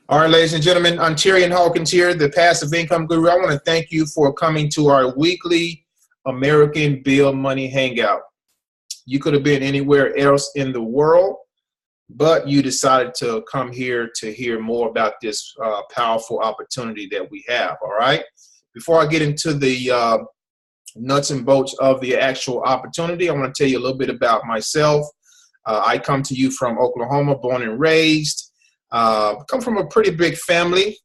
All right, ladies and gentlemen, I'm Tyrion Hawkins here, the Passive Income Guru. I want to thank you for coming to our weekly American Build Money Hangout. You could have been anywhere else in the world, but you decided to come here to hear more about this powerful opportunity that we have, all right? Before I get into the nuts and bolts of the actual opportunity, I want to tell you a little bit about myself. I come to you from Oklahoma, born and raised. Come from a pretty big family.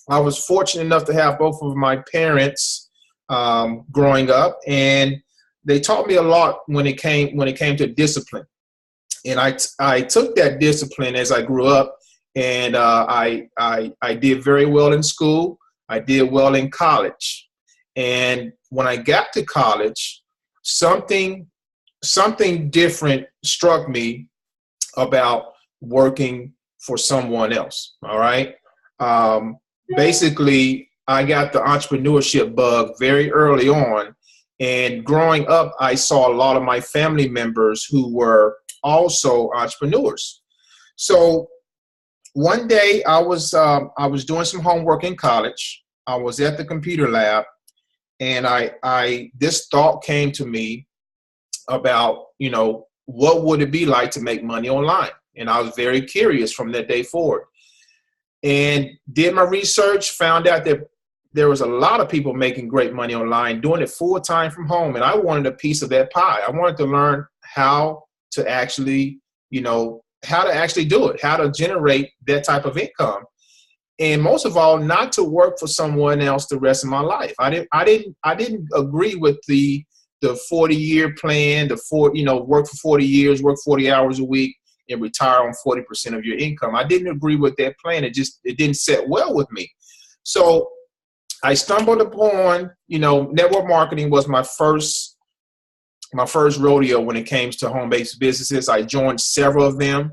I was fortunate enough to have both of my parents growing up, and they taught me a lot when it came to discipline. And I took that discipline as I grew up, and I did very well in school. I did well in college, and when I got to college, something different struck me about working for someone else. All right. Basically, I got the entrepreneurship bug very early on. And growing up, I saw a lot of my family members who were also entrepreneurs. So one day I was doing some homework in college. I was at the computer lab, and this thought came to me about, what would it be like to make money online? And I was very curious from that day forward, and did my research, found out that there was a lot of people making great money online, doing it full time from home. And I wanted a piece of that pie. I wanted to learn how to actually do it, how to generate that type of income. And most of all, not to work for someone else the rest of my life. I didn't agree with the 40-year plan, work for 40 years, work 40 hours a week, and retire on 40% of your income. I didn't agree with that plan. It didn't sit well with me. So I stumbled upon, network marketing was my first rodeo when it came to home-based businesses. I joined several of them,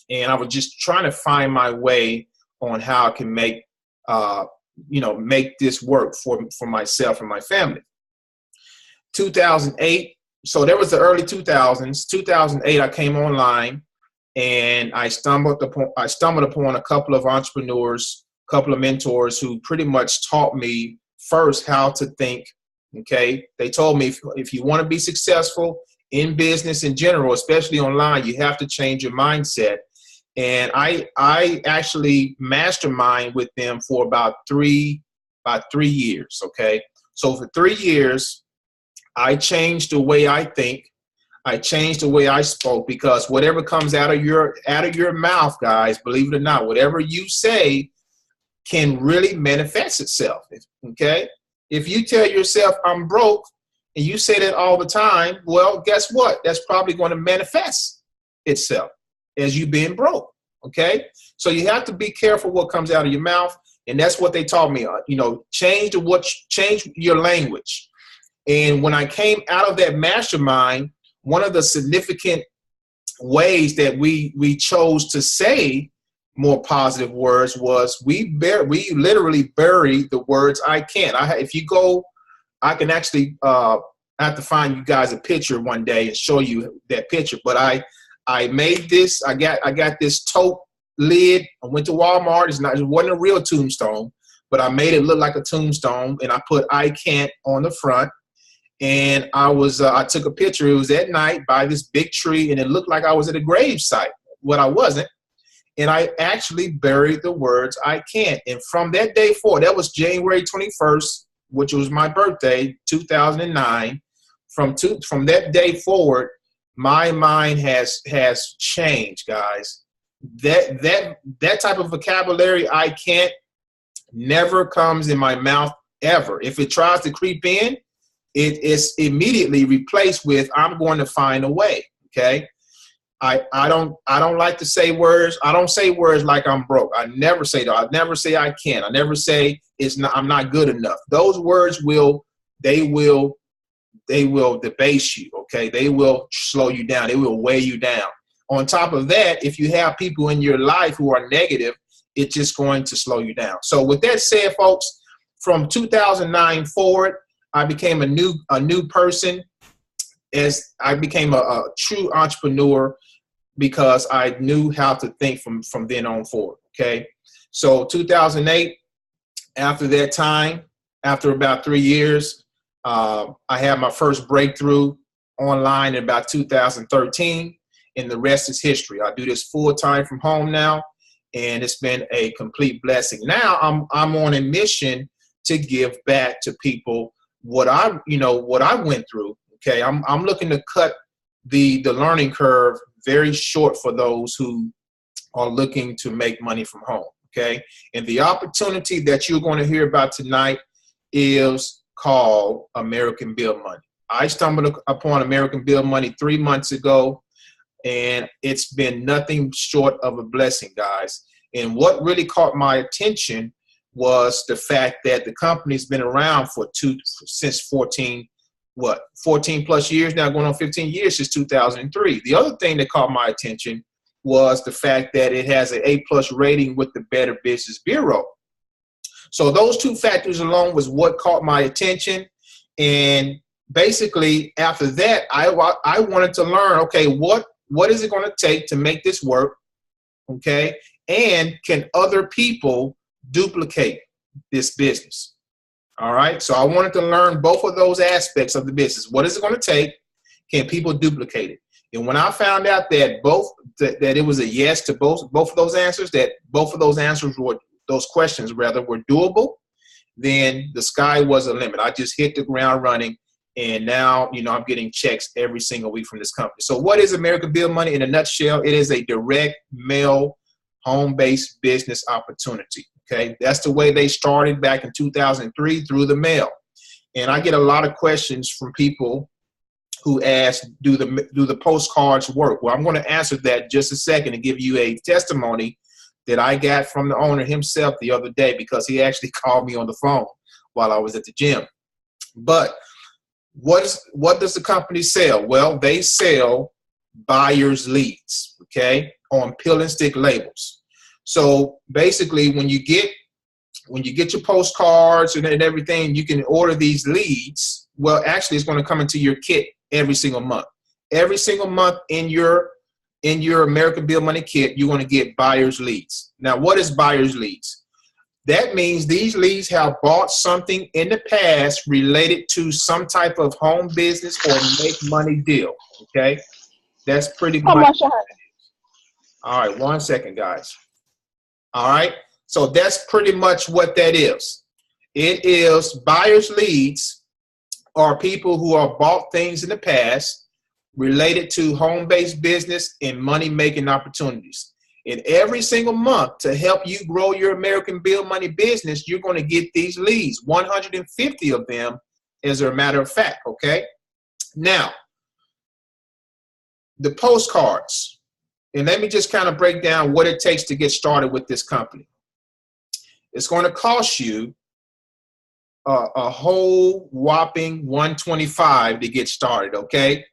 and I was just trying to find my way on how I can make this work for myself and my family. 2008, so there was the early 2000s. 2008, I came online. And I stumbled upon a couple of entrepreneurs, a couple of mentors who pretty much taught me first how to think. Okay, they told me if you want to be successful in business in general, especially online, you have to change your mindset. And I actually mastermind with them for about three years. Okay, so for 3 years, I changed the way I think. I changed the way I spoke, because whatever comes out of your mouth, guys, believe it or not, whatever you say can really manifest itself. Okay? If you tell yourself I'm broke and you say that all the time, well, guess what? That's probably going to manifest itself as you being broke. Okay? So you have to be careful what comes out of your mouth, and that's what they taught me. Change your language. And when I came out of that mastermind, one of the significant ways that we chose to say more positive words was we literally buried the words I can't. If you go, I can actually I have to find you guys a picture one day and show you that picture. But I made this. I got this tote lid. I went to Walmart. It wasn't a real tombstone, but I made it look like a tombstone, and I put I can't on the front. And I took a picture. It was at night by this big tree, and it looked like I was at a grave site, but I wasn't. And I actually buried the words I can't. And from that day forward, that was January 21st, which was my birthday, 2009. From that day forward, my mind has changed, guys. That type of vocabulary, I can't, never comes in my mouth ever. If it tries to creep in, it is immediately replaced with I'm going to find a way. Okay. I don't like to say words. I don't say words like I'm broke. I never say that. I never say I can't. I never say I'm not good enough. Those words will debase you. Okay. They will slow you down. They will weigh you down. On top of that, if you have people in your life who are negative, it's just going to slow you down. So with that said, folks, from 2009 forward, I became a new person. As I became a true entrepreneur, because I knew how to think from then on forward. Okay. So 2008, after that time, after about 3 years, I had my first breakthrough online in about 2013, and the rest is history. I do this full time from home now, and it's been a complete blessing. Now I'm on a mission to give back to people what I went through. Okay, I'm looking to cut the learning curve very short for those who are looking to make money from home. Okay, and the opportunity that you're going to hear about tonight is called American Bill Money. I stumbled upon American Bill Money 3 months ago, and it's been nothing short of a blessing, guys. And what really caught my attention was the fact that the company's been around since 14 plus years now, going on 15 years, since 2003. The other thing that caught my attention was the fact that it has an A+ rating with the Better Business Bureau. So those two factors alone was what caught my attention. And basically after that, I wanted to learn, okay, what is it going to take to make this work? Okay. And can other people duplicate this business? All right. So I wanted to learn both of those aspects of the business. What is it going to take? Can people duplicate it? And when I found out that that it was a yes to both of those answers, that both of those answers were, those questions rather, were doable, then the sky was the limit. I just hit the ground running, and now, I'm getting checks every single week from this company. So what is American Bill Money in a nutshell? It is a direct mail, home-based business opportunity. Okay, that's the way they started back in 2003, through the mail. And I get a lot of questions from people who ask, do the postcards work? Well, I'm going to answer that just a second and give you a testimony that I got from the owner himself the other day, because he actually called me on the phone while I was at the gym. But what does the company sell? Well, they sell buyer's leads, okay, on pill and stick labels. So basically, when you get your postcards and everything, you can order these leads. Well, actually, it's going to come into your kit every single month. Every single month in your American Bill Money kit, you're going to get buyer's leads. Now, what is buyer's leads? That means these leads have bought something in the past related to some type of home business or make money deal. Okay, that's pretty much. All right, 1 second, guys. All right, so that's pretty much what that is. It is buyer's leads are people who have bought things in the past related to home-based business and money-making opportunities. And every single month, to help you grow your American Bill Money business, you're going to get these leads, 150 of them, as a matter of fact, okay? Now, the postcards. And let me just kind of break down what it takes to get started with this company. It's going to cost you a whole whopping $125 to get started, okay?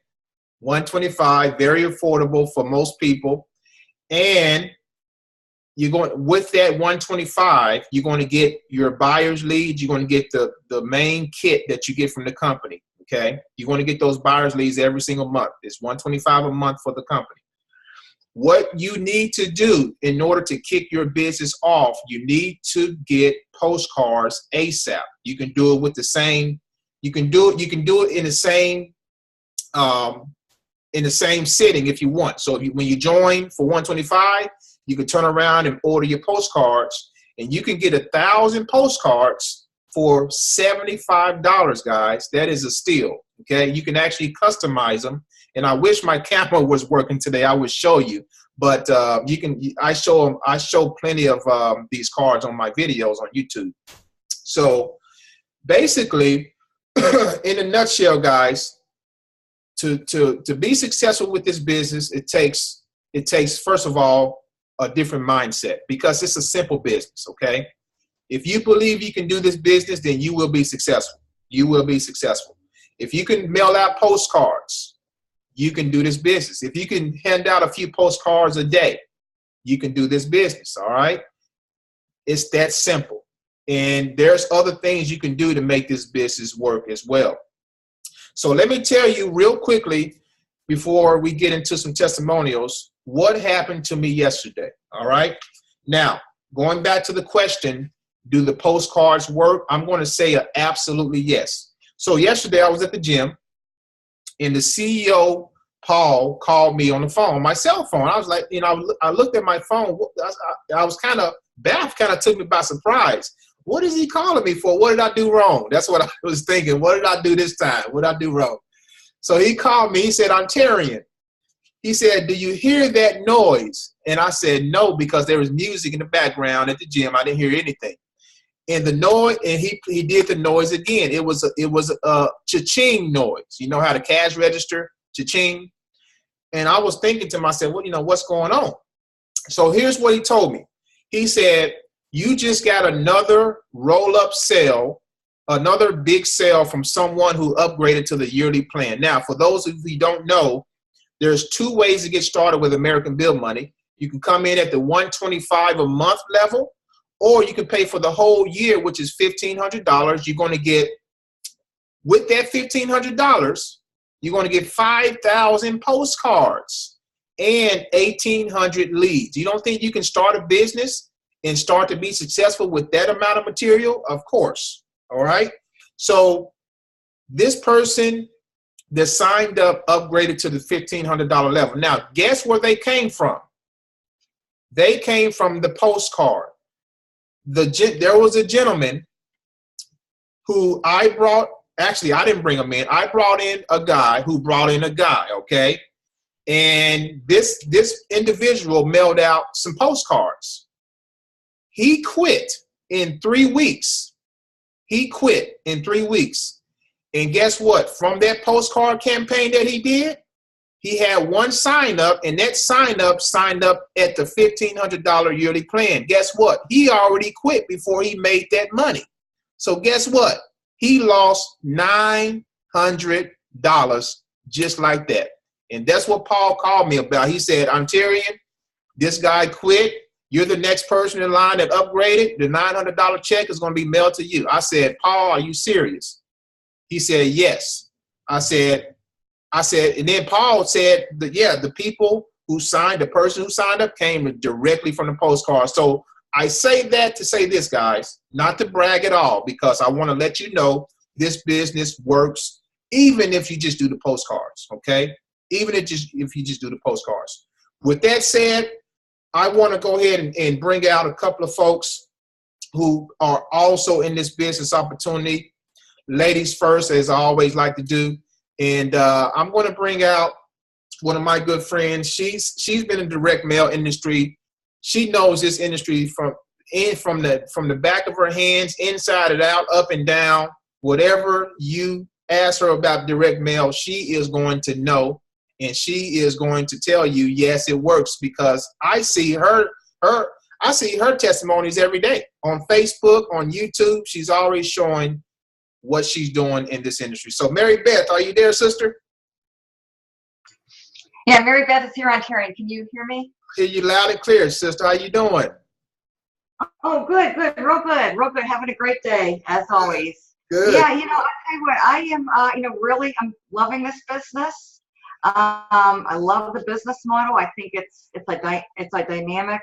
$125, very affordable for most people. And you're going, with that $125, you're going to get your buyer's leads. You're going to get the main kit that you get from the company, okay? You're going to get those buyer's leads every single month. It's $125 a month for the company. What you need to do in order to kick your business off, you need to get postcards ASAP. You can do it with the same, you can do it in the same sitting if you want. So when you join for $125, you can turn around and order your postcards, and you can get 1,000 postcards for $75, guys. That is a steal. Okay, you can actually customize them. And I wish my camera was working today. I would show you, but you can. I show plenty of these cards on my videos on YouTube. So basically, in a nutshell, guys, to be successful with this business, it takes first of all a different mindset, because it's a simple business. Okay, if you believe you can do this business, then you will be successful. You will be successful. If you can mail out postcards, you can do this business. If you can hand out a few postcards a day, you can do this business, all right? It's that simple. And there's other things you can do to make this business work as well. So let me tell you real quickly, before we get into some testimonials, what happened to me yesterday. All right. Now, going back to the question, do the postcards work? I'm going to say absolutely yes. So yesterday I was at the gym and the CEO, Paul, called me on the phone, my cell phone. I was like, I looked at my phone. I was kind of baffled, kind of took me by surprise. What is he calling me for? What did I do wrong? That's what I was thinking. What did I do this time? What did I do wrong? So he called me. He said, Ontarian. He said, do you hear that noise? And I said, no, because there was music in the background at the gym. I didn't hear anything. And the noise, and he did the noise again. It was a cha-ching noise. You know how the cash register, cha-ching? And I was thinking to myself, well, what's going on? So here's what he told me. He said, you just got another roll-up sale, another big sale from someone who upgraded to the yearly plan. Now, for those of you who don't know, there's two ways to get started with American Bill Money. You can come in at the $125 a month level, or you can pay for the whole year, which is $1,500. You're going to get, with that $1,500, you're going to get 5,000 postcards and 1,800 leads. You don't think you can start a business and start to be successful with that amount of material? Of course. All right. So this person that signed up upgraded to the $1,500 level. Now, guess where they came from? They came from the postcard. There was a gentleman who I brought. Actually, I didn't bring him in. I brought in a guy who brought in a guy, okay? And this individual mailed out some postcards. He quit in 3 weeks. He quit in 3 weeks. And guess what? From that postcard campaign that he did, he had one sign up, and that sign up signed up at the $1,500 yearly plan. Guess what? He already quit before he made that money. So guess what? He lost $900 just like that. And that's what Paul called me about. He said, Ontarian, this guy quit. You're the next person in line that upgraded. The $900 check is going to be mailed to you. I said, Paul, are you serious? He said, yes. I said, and then Paul said that, yeah, the person who signed up came directly from the postcard. So I say that to say this, guys, not to brag at all, because I want to let you know this business works even if you just do the postcards, okay? Even if you just do the postcards. With that said, I want to go ahead and bring out a couple of folks who are also in this business opportunity. Ladies first, as I always like to do. And I'm going to bring out one of my good friends. She's been in the direct mail industry. She knows this industry from the back of her hands, inside and out, up and down. Whatever you ask her about direct mail, she is going to know, and she is going to tell you, yes, it works, because I see her testimonies every day on Facebook, on YouTube. She's always showing what she's doing in this industry. So Mary Beth, are you there, sister? Yeah, Mary Beth is here, Ontarian. Can you hear me? Hear you loud and clear, sister. How you doing? Oh, good, real good. Having a great day, as always. Good. Yeah, I'll tell you what, I am, really, I'm loving this business. I love the business model. I think it's a dynamic,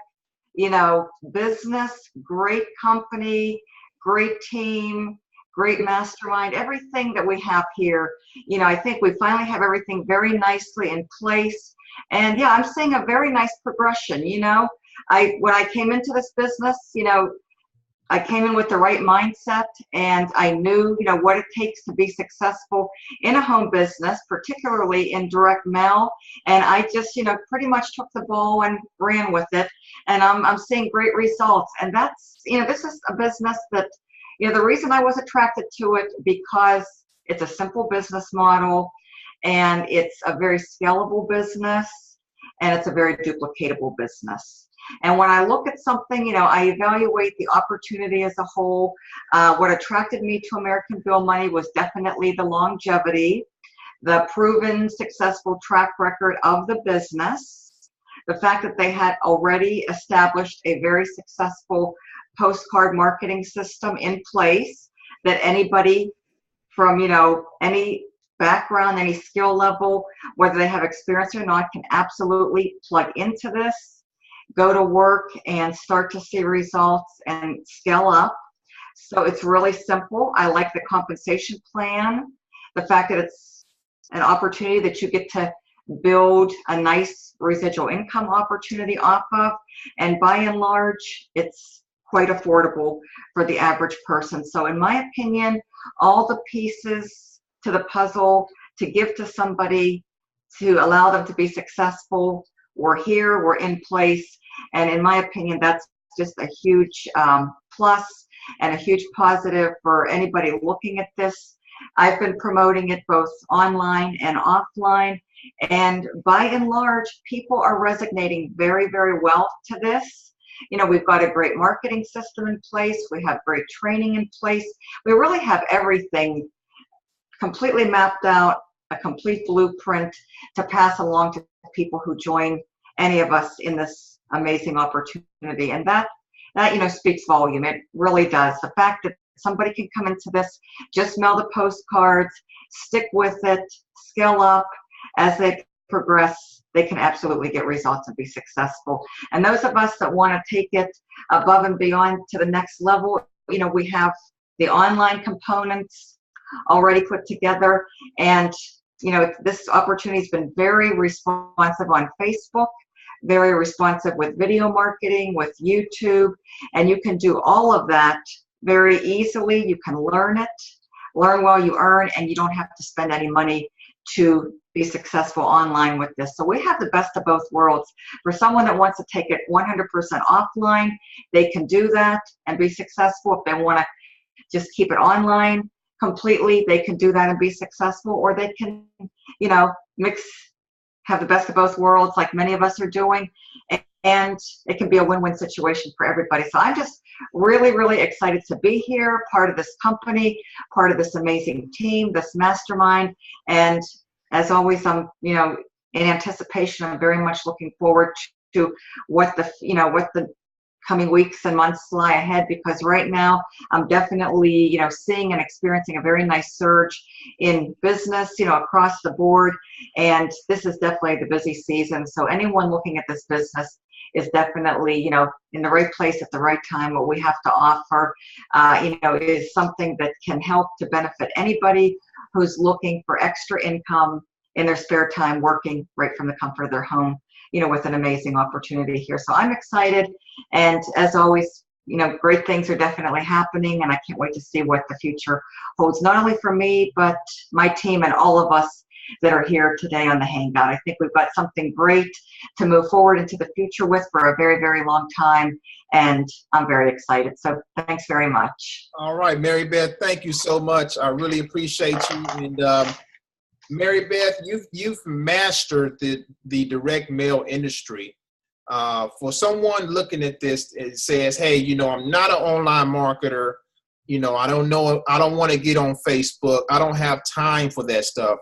business, great company, great team, great mastermind, everything that we have here. I think we finally have everything very nicely in place. And yeah, I'm seeing a very nice progression. When I came into this business, I came in with the right mindset, and I knew, what it takes to be successful in a home business, particularly in direct mail. And I just, pretty much took the ball and ran with it. And I'm seeing great results. And that's, this is a business that, the reason I was attracted to it, because it's a simple business model, and it's a very scalable business, and it's a very duplicatable business. And when I look at something, I evaluate the opportunity as a whole. What attracted me to American Bill Money was definitely the longevity, the proven successful track record of the business, the fact that they had already established a very successful postcard marketing system in place that anybody from, anybody background, any skill level, whether they have experience or not, can absolutely plug into this, go to work and start to see results and scale up. So it's really simple. I like the compensation plan, the fact that it's an opportunity that you get to build a nice residual income opportunity off of. And by and large, it's quite affordable for the average person. So in my opinion, all the pieces to the puzzle to give to somebody to allow them to be successful, we're here, we're in place. And in my opinion, that's just a huge plus and a huge positive for anybody looking at this. I've been promoting it both online and offline, and by and large, people are resonating very, very well to this. You know, we've got a great marketing system in place. We have great training in place. We really have everything completely mapped out, a complete blueprint to pass along to people who join any of us in this amazing opportunity. And that you know, speaks volume. It really does. The fact that somebody can come into this, just mail the postcards, stick with it, scale up as they progress, they can absolutely get results and be successful. And those of us that want to take it above and beyond to the next level, you know, we have the online components already put together. And, you know, this opportunity has been very responsive on Facebook, very responsive with video marketing, with YouTube, and you can do all of that very easily. You can learn it, learn while you earn, and you don't have to spend any money to be successful online with this. So we have the best of both worlds. For someone that wants to take it 100% offline, they can do that and be successful. If they want to just keep it online completely, they can do that and be successful, or they can, you know, have the best of both worlds like many of us are doing, and it can be a win-win situation for everybody. So I'm just really, really excited to be here, part of this company, part of this amazing team, this mastermind. And as always, I'm, you know, in anticipation, I'm very much looking forward to what the coming weeks and months lie ahead, because right now I'm definitely, you know, seeing and experiencing a very nice surge in business, you know, across the board. And this is definitely the busy season. So anyone looking at this business is definitely, you know, in the right place at the right time. What we have to offer, you know, is something that can help to benefit anybody who's looking for extra income in their spare time, working right from the comfort of their home, you know, with an amazing opportunity here. So I'm excited. And as always, you know, great things are definitely happening, and I can't wait to see what the future holds, not only for me, but my team and all of us that are here today on the Hangout. I think we've got something great to move forward into the future with for a very, very long time, and I'm very excited. So thanks very much. All right, Mary Beth, thank you so much. I really appreciate you. And Mary Beth, you've mastered the direct mail industry. For someone looking at this, it says, hey, you know, I'm not an online marketer. You know, I don't want to get on Facebook. I don't have time for that stuff.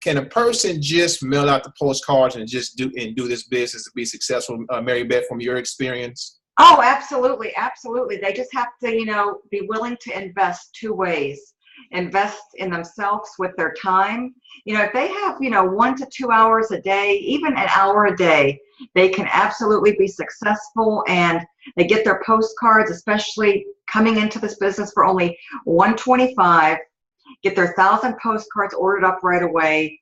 Can a person just mail out the postcards and just do this business to be successful, Mary Beth, from your experience? Oh, absolutely. Absolutely. They just have to, you know, be willing to invest two ways. Invest in themselves with their time. You know, if they have, you know, 1 to 2 hours a day, even an hour a day, they can absolutely be successful, and they get their postcards, especially coming into this business for only $125, get their 1,000 postcards ordered up right away,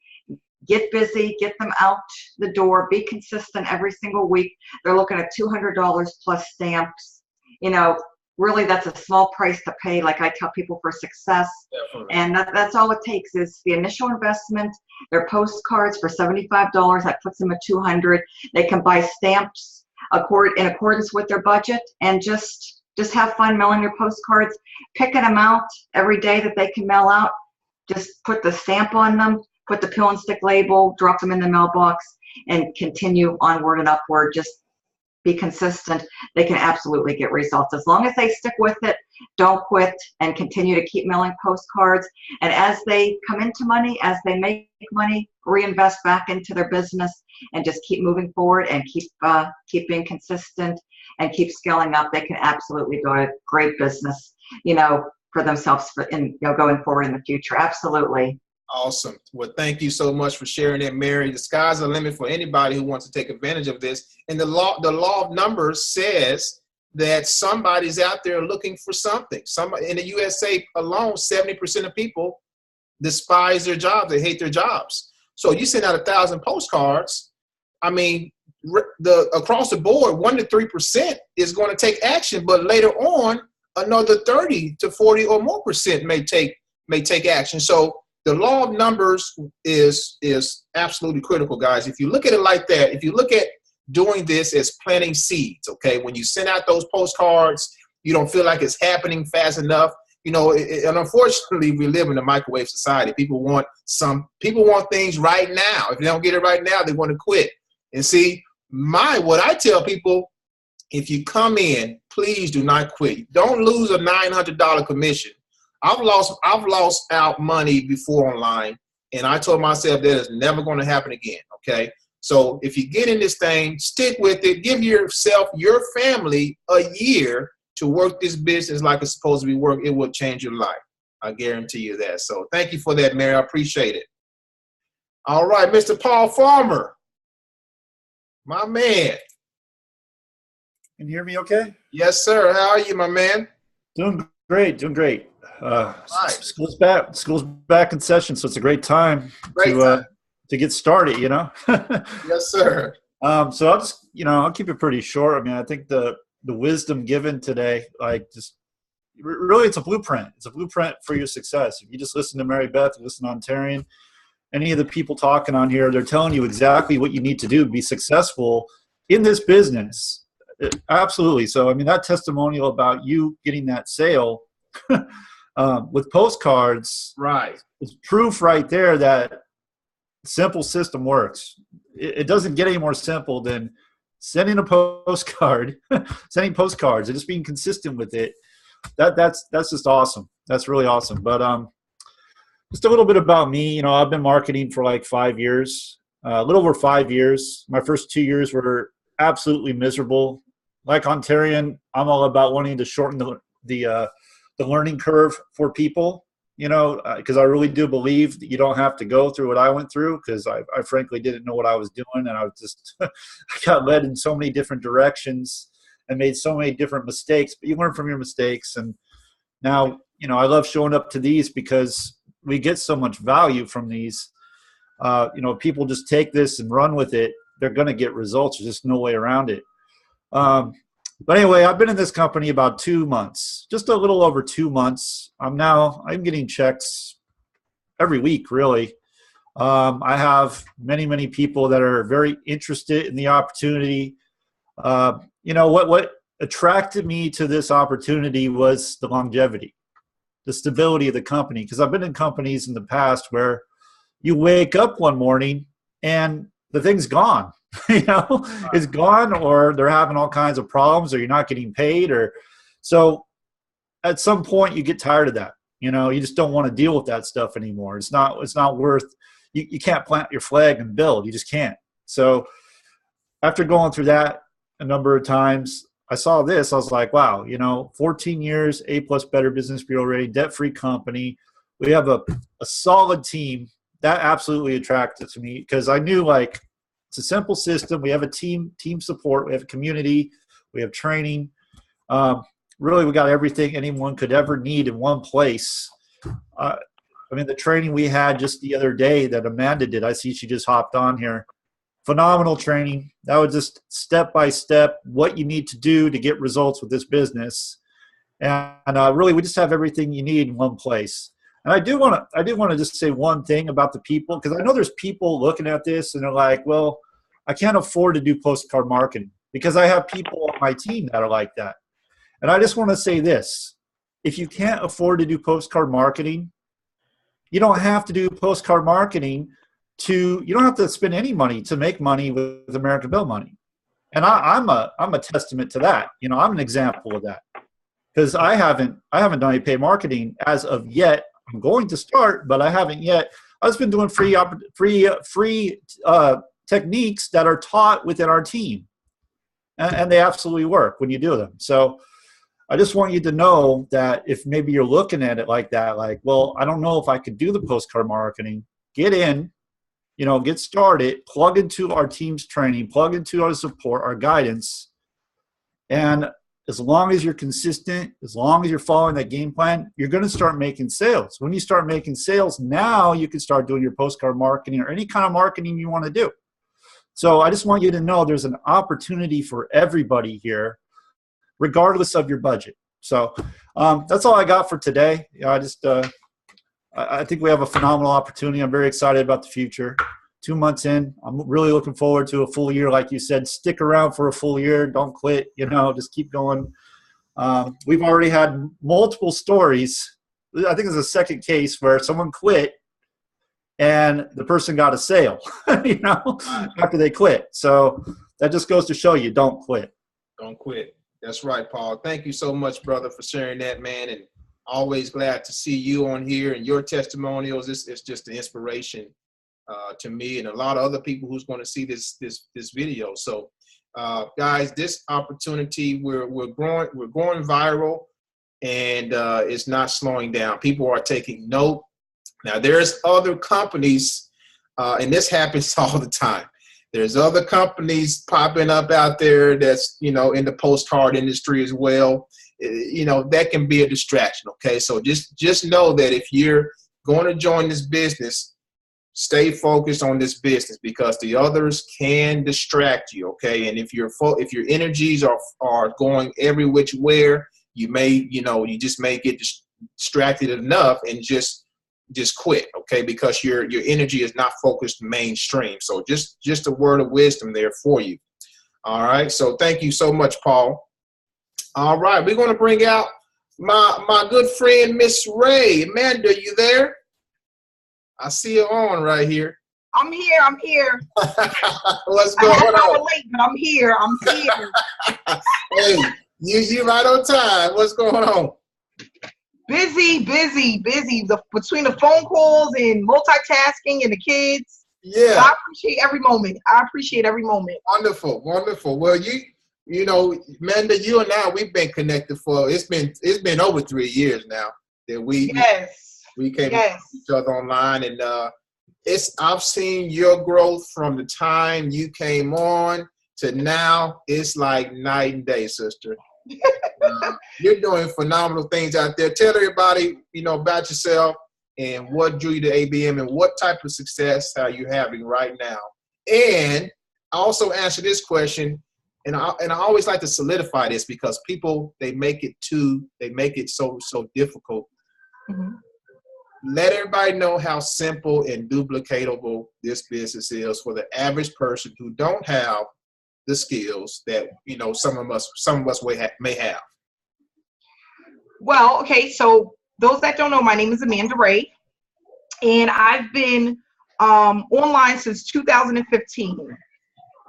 get busy, get them out the door, be consistent every single week. They're looking at $200 plus stamps. You know, really, that's a small price to pay, like I tell people, for success. Definitely. And that's all it takes is the initial investment. Their postcards for $75, that puts them at $200. They can buy stamps in accordance with their budget, and just have fun mailing your postcards, picking them out every day that they can mail out. Just put the stamp on them, put the peel and stick label, drop them in the mailbox, and continue onward and upward. Just be consistent. They can absolutely get results as long as they stick with it, don't quit, and continue to keep mailing postcards. And as they come into money, as they make money, reinvest back into their business, and just keep moving forward and keep being consistent and keep scaling up. They can absolutely build a great business, you know, for themselves, you know, going forward in the future. Absolutely. Awesome. Well, thank you so much for sharing that, Mary. The sky's the limit for anybody who wants to take advantage of this. And the law of numbers says that somebody's out there looking for something. Somebody in the USA alone, 70% of people despise their jobs. They hate their jobs. So you send out 1,000 postcards. I mean, across the board, 1 to 3% is going to take action, but later on, another 30 to 40 or more percent may take action. So the law of numbers is absolutely critical, guys. If you look at it like that, if you look at doing this as planting seeds, okay, when you send out those postcards, you don't feel like it's happening fast enough. You know, and unfortunately, we live in a microwave society. People want things right now. If they don't get it right now, they want to quit. And see, what I tell people, if you come in, please do not quit. Don't lose a $900 commission. I've lost out money before online, and I told myself that is never going to happen again. Okay, so if you get in this thing, stick with it. Give yourself, your family, a year to work this business like it's supposed to be worked. It will change your life. I guarantee you that. So thank you for that, Mary. I appreciate it. All right, Mr. Paul Farmer, my man. Can you hear me okay? Yes, sir. How are you, my man? Doing great. Right. School's back in session, so it's a great time to get started, you know? Yes, sir. So I'll keep it pretty short. I mean, I think the wisdom given today, like, just really, it's a blueprint. It's a blueprint for your success. If you just listen to Mary Beth, listen to Ontarian, any of the people talking on here, they're telling you exactly what you need to do to be successful in this business. Absolutely. So, I mean, that testimonial about you getting that sale with postcards, right, is proof right there that simple system works. It doesn't get any more simple than sending a postcard, sending postcards, and just being consistent with it. That's just awesome. That's really awesome. But just a little bit about me. You know, I've been marketing for like 5 years, a little over 5 years. My first 2 years were absolutely miserable. Like Ontarian, I'm all about wanting to shorten the learning curve for people, you know, because I really do believe that you don't have to go through what I went through, because I frankly didn't know what I was doing, and I was just I got led in so many different directions and made so many different mistakes. But you learn from your mistakes, and now, you know, I love showing up to these because we get so much value from these. You know, people just take this and run with it. They're going to get results. There's just no way around it. But anyway, I've been in this company about 2 months, just a little over 2 months. I'm getting checks every week, really. I have many people that are very interested in the opportunity. You know, what attracted me to this opportunity was the longevity, the stability of the company. Because I've been in companies in the past where you wake up one morning and the thing's gone. You know, it's gone, or they're having all kinds of problems, or you're not getting paid, or so at some point you get tired of that. You know, you just don't want to deal with that stuff anymore. It's not worth, you can't plant your flag and build. You just can't. So after going through that a number of times, I saw this. I was like, wow, you know, 14 years, A+ Better Business Bureau rated, debt-free company. We have a solid team. That absolutely attracted to me, because I knew, like, it's a simple system. We have a team support. We have a community. We have training. Really, we got everything anyone could ever need in one place. I mean, the training we had just the other day that Amanda did, I see she just hopped on here. Phenomenal training. That was just step by step what you need to do to get results with this business. And really, we just have everything you need in one place. And I do want to just say one thing about the people, because I know there's people looking at this and they're like, well, I can't afford to do postcard marketing, because I have people on my team that are like that. And I just want to say this: if you can't afford to do postcard marketing, you don't have to do postcard marketing you don't have to spend any money to make money with American Bill money. And I'm a testament to that. You know, I'm an example of that, because I haven't done any paid marketing as of yet. I'm going to start, but I haven't yet. I've just been doing free techniques that are taught within our team, and they absolutely work when you do them. So I just want you to know that if maybe you're looking at it like that, like, well, I don't know if I could do the postcard marketing, get in, get started, plug into our team's training, plug into our support, our guidance. And as long as you're consistent, as long as you're following that game plan, you're going to start making sales. When you start making sales, now you can start doing your postcard marketing or any kind of marketing you want to do. So I just want you to know there's an opportunity for everybody here, regardless of your budget. So that's all I got for today. I think we have a phenomenal opportunity. I'm very excited about the future. 2 months in, I'm really looking forward to a full year. Like you said, stick around for a full year. Don't quit, just keep going. We've already had multiple stories. I think it's the second case where someone quit and the person got a sale, after they quit. So that just goes to show you, don't quit. Don't quit. That's right, Paul. Thank you so much, brother, for sharing that, man. And always glad to see you on here and your testimonials. It's just an inspiration to me and a lot of other people who's going to see this video. So, guys, this opportunity, we're going viral, and it's not slowing down. People are taking note. Now, there's other companies, and this happens all the time. There's other companies popping up out there that's, in the postcard industry as well. That can be a distraction, okay? So just know that if you're going to join this business, stay focused on this business, because the others can distract you, okay? And if your energies are going every which where, you just may get distracted enough and just quit, okay? Because your energy is not focused mainstream. So just a word of wisdom there for you. All right. So thank you so much, Paul. All right, we're going to bring out my good friend, Miss Ray. Amanda, you there? I see you on right here. I'm here. What's going on? I'm late, but I'm here. Hey, you right on time. What's going on? Busy. Between the phone calls and multitasking and the kids. Yeah. I appreciate every moment. Wonderful. Well, Amanda, you and I, we've been connected for it's been over 3 years now that we came across each other online, and I've seen your growth from the time you came on to now. It's like night and day, sister. You're doing phenomenal things out there. Tell everybody, about yourself and what drew you to ABM and what type of success are you having right now. And I also answer this question, and I always like to solidify this, because people, they make it so difficult. Mm-hmm. Let everybody know how simple and duplicatable this business is for the average person who don't have the skills that some of us may have. Well, okay, so those that don't know, my name is Amanda Ray, and I've been online since 2015.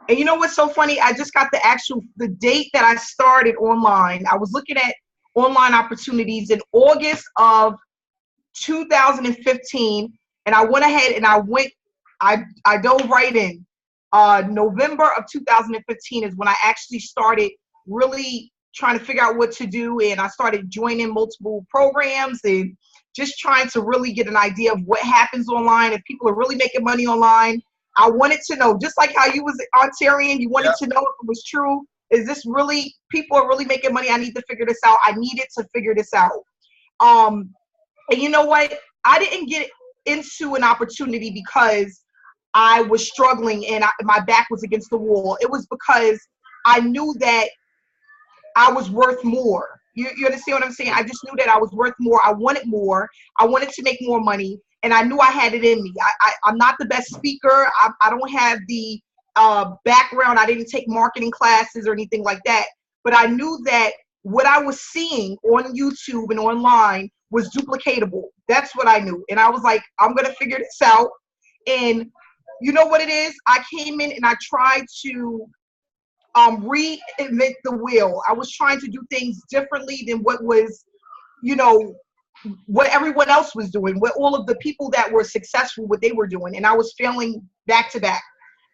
And you know what's so funny? I just got the date that I started online. I was looking at online opportunities in August of 2015, and I went ahead and I dove right in. November of 2015 is when I actually started really trying to figure out what to do, and I started joining multiple programs and just trying to really get an idea of what happens online, if people are really making money online. I wanted to know, just like how you was Ontarian, you wanted to know if it was true. Is this really, people are really making money? I need to figure this out. I needed to figure this out. And you know what? I didn't get into an opportunity because I was struggling and my back was against the wall. It was because I knew that I was worth more. You understand what I'm saying? I just knew that I was worth more. I wanted more. I wanted to make more money, and I knew I had it in me. I'm not the best speaker. I don't have the background. I didn't take marketing classes or anything like that. But I knew that what I was seeing on YouTube and online was duplicatable. That's what I knew. And I was like, I'm going to figure this out. And you know what it is? I came in and I tried to reinvent the wheel. I was trying to do things differently than what was, what everyone else was doing, what all of the people that were successful, what they were doing. And I was failing back to back,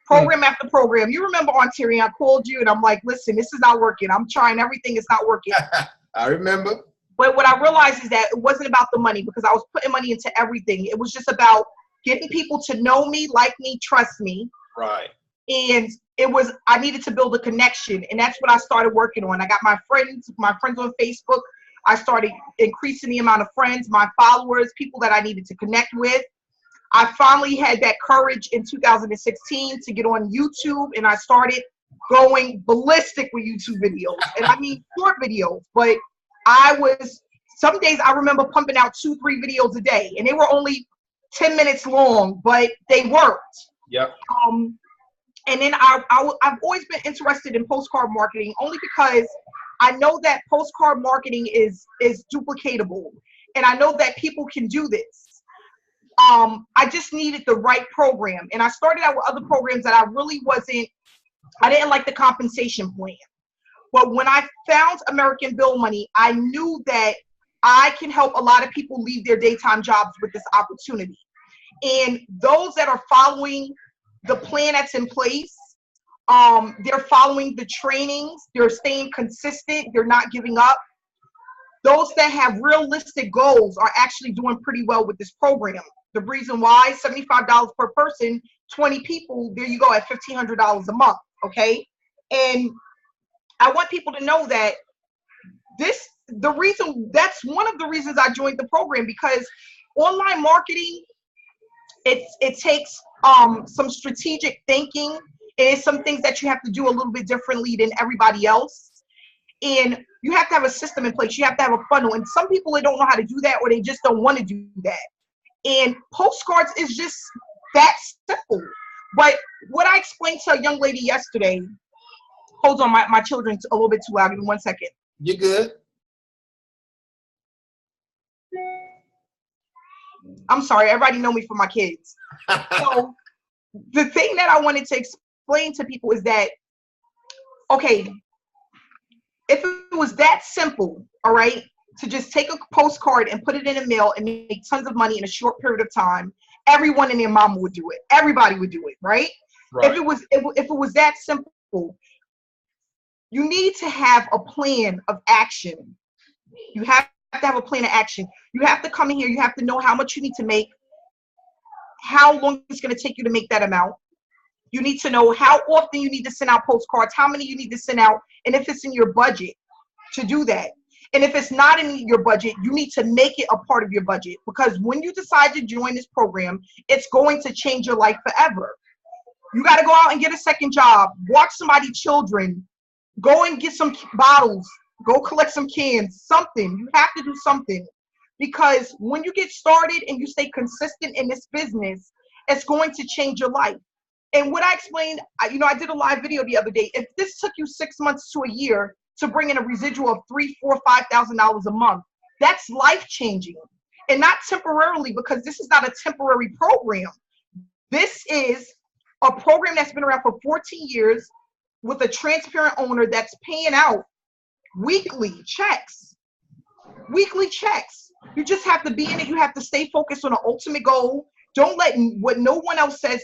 program after program. You remember, Ontarian, I called you and I'm like, listen, this is not working. I'm trying everything. It's not working. I remember. But what I realized is that it wasn't about the money, because I was putting money into everything. It was just about getting people to know me, like me, trust me. Right. And I needed to build a connection. And that's what I started working on. I got my friends on Facebook. I started increasing the amount of friends, my followers, people that I needed to connect with. I finally had that courage in 2016 to get on YouTube, and I started going ballistic with YouTube videos. And I mean short videos, but some days I remember pumping out 2-3 videos a day, and they were only 10 minutes long, but they worked. Yep. And then I've always been interested in postcard marketing, only because I know that postcard marketing is duplicatable, and I know that people can do this. I just needed the right program, and I started out with other programs that I didn't like the compensation plan. But when I found American Bill Money, I knew that I can help a lot of people leave their daytime jobs with this opportunity. And those that are following the plan that's in place, they're following the trainings, they're staying consistent, they're not giving up. Those that have realistic goals are actually doing pretty well with this program. The reason why, $75 per person, 20 people, there you go at $1,500 a month, okay? And I want people to know that that's one of the reasons I joined the program, because online marketing, it takes some strategic thinking. It's some things that you have to do a little bit differently than everybody else. And you have to have a system in place. You have to have a funnel. And some people, they don't know how to do that, or they just don't want to do that. And postcards is just that simple. But what I explained to a young lady yesterday, hold on, my children's a little bit too loud. Give me 1 second. You're good. I'm sorry, everybody know me for my kids. So the thing that I wanted to explain to people is that, okay, if it was that simple, all right, to just take a postcard and put it in the mail and make tons of money in a short period of time, everyone and their mama would do it. Everybody would do it, right? If it was that simple, you need to have a plan of action. You have to have a plan of action. You have to come in here. You have to know how much you need to make, how long it's going to take you to make that amount. You need to know how often you need to send out postcards, how many you need to send out, and if it's in your budget to do that. And if it's not in your budget, you need to make it a part of your budget, because when you decide to join this program, it's going to change your life forever. You got to go out and get a second job, watch somebody's children, go and get some bottles, go collect some cans, something. You have to do something, because when you get started and you stay consistent in this business, it's going to change your life. And what I explained, I did a live video the other day. If this took you 6 months to a year to bring in a residual of $3,000, $4,000, $5,000 a month, that's life changing. And not temporarily, because this is not a temporary program. This is a program that's been around for 14 years with a transparent owner that's paying out weekly checks. Weekly checks. You just have to be in it. You have to stay focused on an ultimate goal. Don't let what no one else says.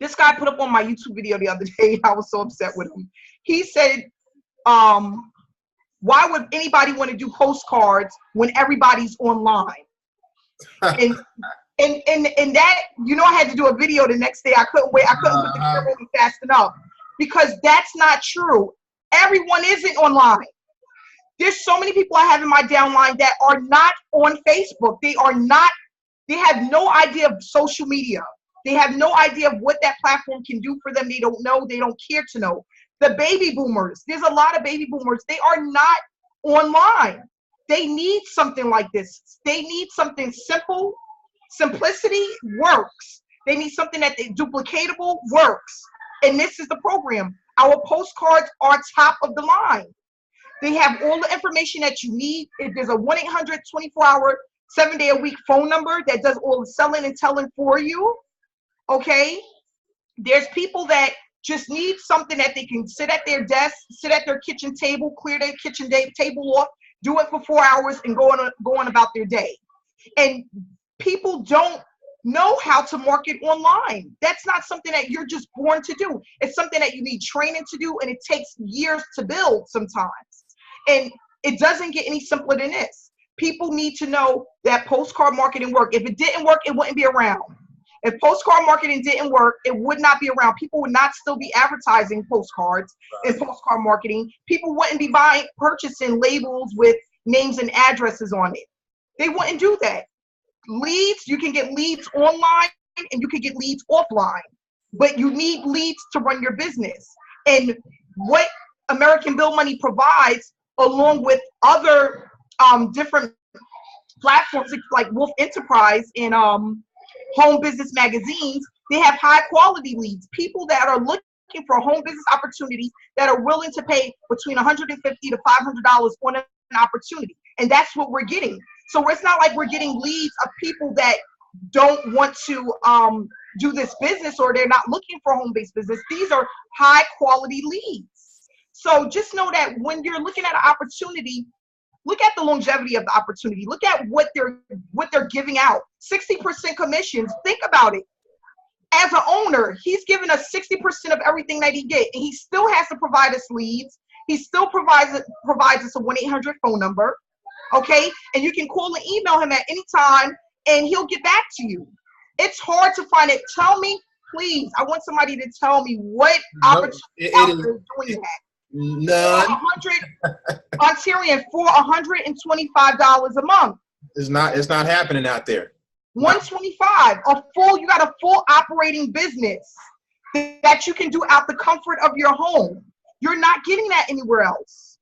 This guy put up on my YouTube video the other day, I was so upset with him. He said, why would anybody want to do postcards when everybody's online? and that, I had to do a video the next day. I couldn't wait. I couldn't put the camera on fast enough, because that's not true. Everyone isn't online. There's so many people I have in my downline that are not on Facebook. They have no idea of social media. They have no idea of what that platform can do for them. They don't know. They don't care to know. The baby boomers, there's a lot of baby boomers. They are not online. They need something like this. They need something simple. Simplicity works. They need something that duplicatable works. And this is the program. Our postcards are top of the line. They have all the information that you need. If there's a 1-800 24-hour, 7-day-a-week phone number that does all the selling and telling for you. Okay, there's people that just need something that they can sit at their desk, sit at their kitchen table, clear their kitchen table off, do it for 4 hours, and go on about their day. And people don't know how to market online. That's not something that you're just born to do. It's something that you need training to do, and it takes years to build sometimes. And It doesn't get any simpler than this. People need to know that postcard marketing work. If it didn't work, it wouldn't be around. If postcard marketing didn't work, it would not be around. People would not still be advertising postcards and postcard marketing. People wouldn't be purchasing labels with names and addresses on it. They wouldn't do that. Leads, you can get leads online and you can get leads offline, but you need leads to run your business. And what American Bill Money provides, along with other different platforms like Wolf Enterprise and home business magazines, they have high quality leads, people that are looking for a home business opportunity that are willing to pay between $150 to $500 on an opportunity. And that's what we're getting. So it's not like we're getting leads of people that don't want to do this business, or they're not looking for a home-based business. These are high quality leads. So just know that when you're looking at an opportunity, look at the longevity of the opportunity. Look at what they're giving out. 60% commissions. Think about it. As an owner, he's giving us 60% of everything that he gets, and he still has to provide us leads. He still provides us a 1-800 phone number, okay? And you can call and email him at any time, and he'll get back to you. It's hard to find it. Tell me, please. I want somebody to tell me what opportunity out there is doing that. None. Ontarian for $125 a month. It's not happening out there. 125. You got a full operating business that you can do out the comfort of your home. You're not getting that anywhere else.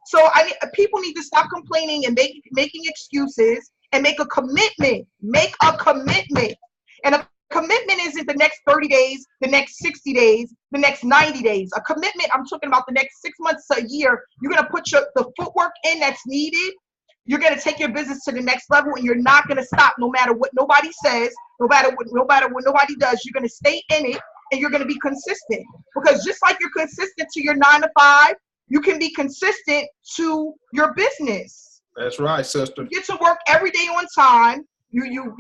So people need to stop complaining and making excuses and make a commitment. Make a commitment. And a commitment isn't the next 30 days, the next 60 days, the next 90 days. A commitment, I'm talking about the next 6 months to a year. You're going to put the footwork in that's needed. You're going to take your business to the next level, and you're not going to stop no matter what nobody says, no matter what nobody does. You're going to stay in it, and you're going to be consistent. Because just like you're consistent to your 9 to 5, you can be consistent to your business. That's right, sister. You get to work every day on time. You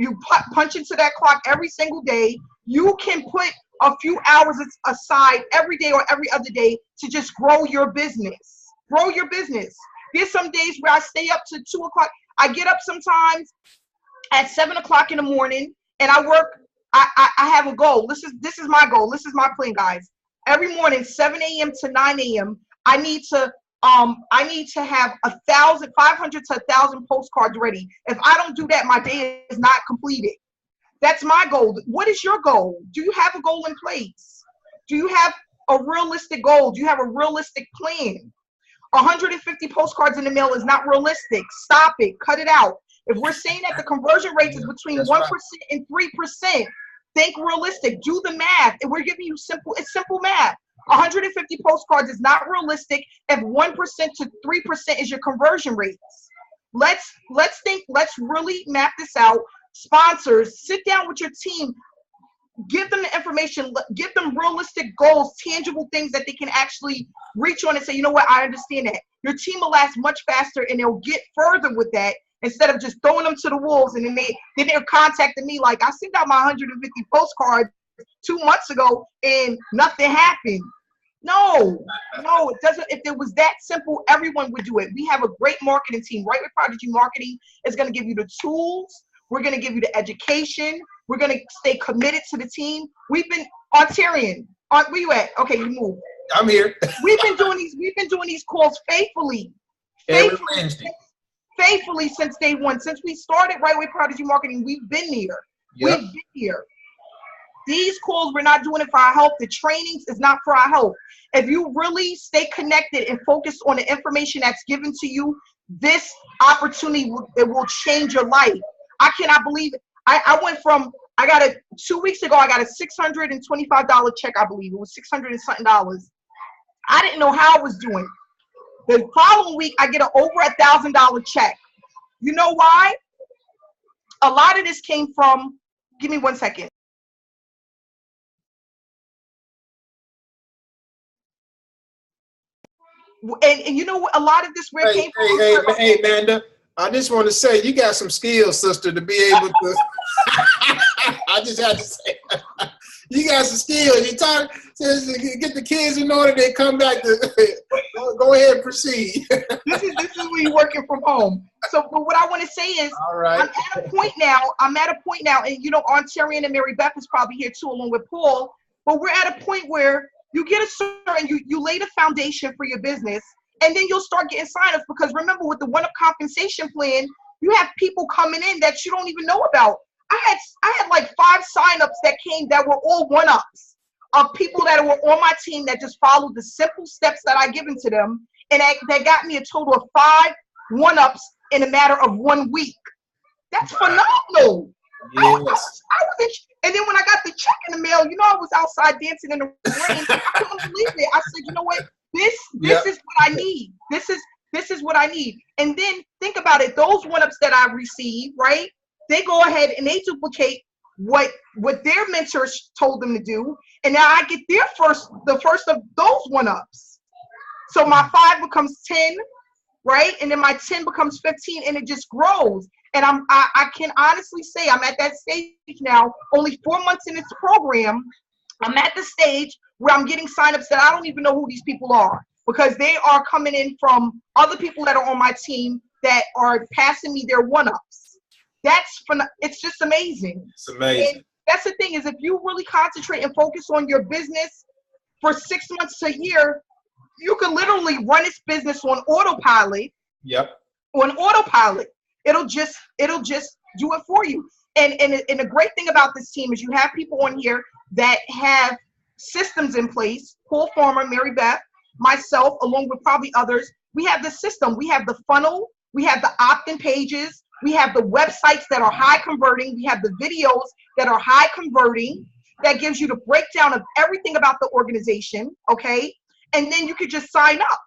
punch into that clock every single day. You can put a few hours aside every day or every other day to just grow your business. Grow your business. There's some days where I stay up to 2 o'clock. I get up sometimes at 7 o'clock in the morning, and I work. I have a goal. This is my goal. This is my plan, guys. Every morning, 7 a.m. to 9 a.m., I need to have 500 to 1,000 postcards ready. If I don't do that, my day is not completed. That's my goal. What is your goal? Do you have a goal in place? Do you have a realistic goal? Do you have a realistic plan? 150 postcards in the mail is not realistic. Stop it. Cut it out. If we're saying that the conversion rate is between 1% and 3%, think realistic. Do the math. And we're giving you simple math. 150 postcards is not realistic if 1% to 3% is your conversion rates. Let's really map this out. Sponsors, sit down with your team. Give them the information. Give them realistic goals, tangible things that they can actually reach on and say, you know what, I understand that. Your team will last much faster, and they'll get further with that instead of just throwing them to the wolves. And then they're contacting me like, I sent out my 150 postcards 2 months ago and nothing happened. No, it doesn't. If it was that simple, everyone would do it. We have a great marketing team. Rightway Prodigy Marketing is going to give you the tools. We're going to give you the education. We're going to stay committed to the team. We've been Ontarian. Where you at? Okay, you move. I'm here. We've been doing these calls faithfully. Every Wednesday. Faithfully since day one. Since we started Rightway Prodigy Marketing, we've been here. Yep. We've been here. These calls, we're not doing it for our health. The trainings is not for our health. If you really stay connected and focus on the information that's given to you, this opportunity will change your life. I cannot believe it. I went from, 2 weeks ago, I got a $625 check, I believe. It was $600 and something. I didn't know how I was doing. The following week, I get an over $1,000 check. You know why? A lot of this came from, give me 1 second. And you know what? A lot of this where came from. Hey, Amanda. I just want to say you got some skills, sister, to be able to. I just had to say, You got some skills. You talk, get the kids in order. They come back to go ahead and proceed. This is when you're working from home. So, but what I want to say is, All right. I'm at a point now, and you know, Ontarian and Mary Beth is probably here too, along with Paul. But we're at a point where you get a certain, you lay the foundation for your business, and then you'll start getting signups. Because remember, with the one-up compensation plan, you have people coming in that you don't even know about. I had like 5 signups that came that were all one-ups of people that were on my team that just followed the simple steps that I given to them, and that got me a total of 5 one-ups in a matter of 1 week. That's phenomenal. Yes. I was and then when I got the check in the mail, you know, I was outside dancing in the rain. I couldn't believe it. I said, you know what? This is what I need. This is what I need. And then think about it. Those one-ups that I receive, right? They go ahead and they duplicate what their mentors told them to do, and now I get the first of those one-ups. So my 5 becomes 10, right? And then my 10 becomes 15, and it just grows. And I can honestly say I'm at that stage now, only 4 months in this program. I'm at the stage where I'm getting signups that I don't even know who these people are, because they are coming in from other people that are on my team that are passing me their one-ups. It's just amazing. It's amazing. And that's the thing, is if you really concentrate and focus on your business for 6 months to a year, you can literally run this business on autopilot. Yep. On autopilot. It'll just do it for you. And the great thing about this team is you have people on here that have systems in place. Paul Farmer, Mary Beth, myself, along with probably others. We have the system. We have the funnel. We have the opt-in pages. We have the websites that are high converting. We have the videos that are high converting. That gives you the breakdown of everything about the organization, okay? And then you could just sign up.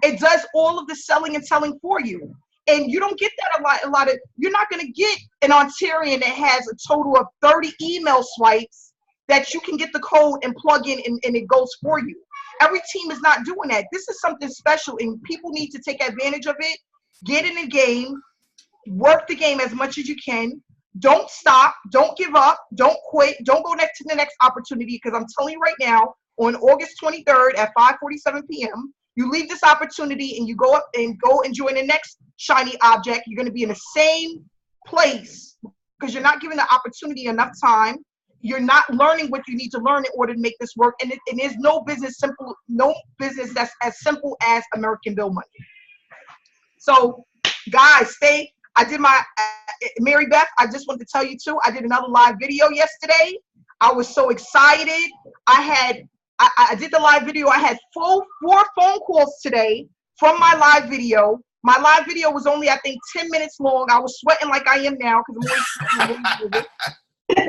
It does all of the selling and selling for you. And you don't get that a lot of, you're not going to get an Ontarian that has a total of 30 email swipes that you can get the code and plug in and it goes for you. Every team is not doing that. This is something special, and people need to take advantage of it. Get in the game, work the game as much as you can. Don't stop, don't give up, don't quit, don't go to the next opportunity, because I'm telling you right now, on August 23rd at 5:47 p.m., you leave this opportunity and you go up and go and join the next shiny object. You're going to be in the same place because you're not giving the opportunity enough time. You're not learning what you need to learn in order to make this work. And there's no business that's as simple as American Bill money. So, guys, I did my Mary Beth. I just wanted to tell you too. I did another live video yesterday. I was so excited. I did the live video. I had 4 phone calls today from my live video. My live video was only, I think, 10 minutes long. I was sweating like I am now because I'm always sweating.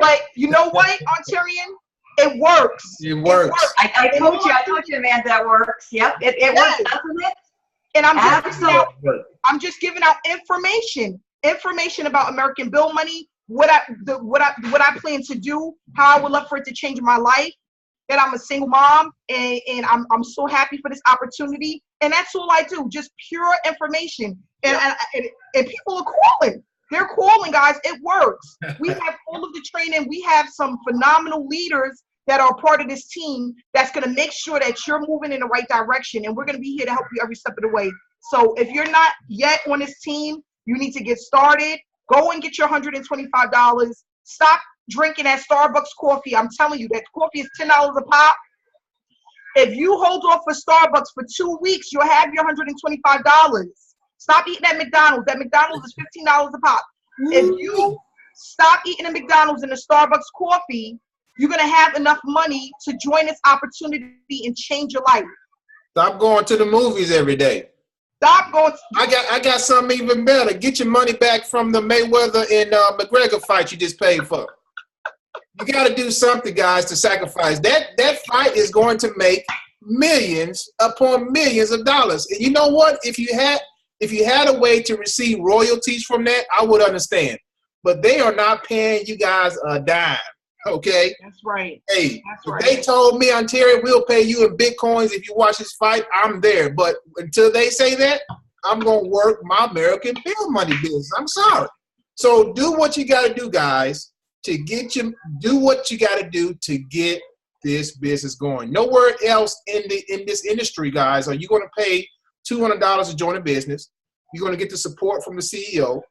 But you know what, Ontarian? It works. It works. I told you, man, that works. Yep, it works, doesn't it? And I'm just giving out information about American Bill money, what I plan to do, how I would love for it to change my life. That I'm a single mom, and I'm so happy for this opportunity. And that's all I do, just pure information. And people are calling. They're calling, guys. It works. We have all of the training. We have some phenomenal leaders that are part of this team that's going to make sure that you're moving in the right direction. And we're going to be here to help you every step of the way. So if you're not yet on this team, you need to get started. Go and get your $125. Stop drinking that Starbucks coffee. I'm telling you, that coffee is $10 a pop. If you hold off for Starbucks for 2 weeks, you'll have your $125. Stop eating at McDonald's. That McDonald's is $15 a pop. If you stop eating at McDonald's and the Starbucks coffee, you're going to have enough money to join this opportunity and change your life. Stop going to the movies every day. Stop going. I got something even better. Get your money back from the Mayweather and McGregor fight you just paid for. You got to do something, guys, to sacrifice. That fight is going to make millions upon millions of dollars. And you know what? If you had a way to receive royalties from that, I would understand. But they are not paying you guys a dime. Okay? That's right. Hey, That's if right. they told me, Ontario, we'll pay you in Bitcoins if you watch this fight, I'm there. But until they say that, I'm going to work my American Bill money business. I'm sorry. So do what you got to do, guys, to get you, do what you got to do to get this business going. Nowhere else in this industry, guys, are you going to pay $200 to join a business. You're going to get the support from the CEO.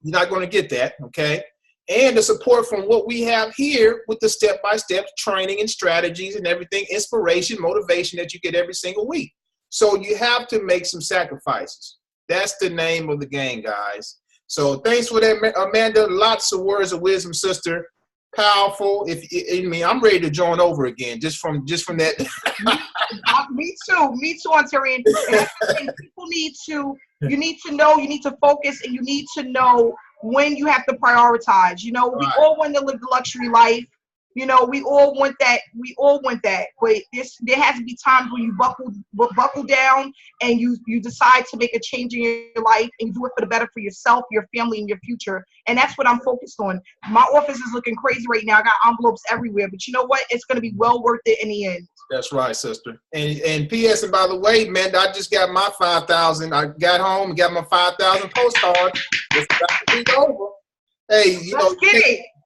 You're not going to get that, okay? And the support from what we have here with the step-by-step training and strategies and everything, inspiration, motivation that you get every single week. So you have to make some sacrifices. That's the name of the game, guys. So thanks for that, Amanda. Lots of words of wisdom, sister. Powerful. I'm ready to join over again just from that. Me too, Ontario. And people need to, you need to know, you need to focus, and you need to know when you have to prioritize. You know, we all want to live the luxury life. You know, we all want that. But there has to be times when you buckle down and you decide to make a change in your life, and you do it for the better for yourself, your family, and your future. And that's what I'm focused on. My office is looking crazy right now. I got envelopes everywhere, but you know what? It's going to be well worth it in the end. That's right, sister. And P.S. And by the way, man, I just got my 5,000. I got home and got my 5,000 postcards. It's about to be over. Hey, you know,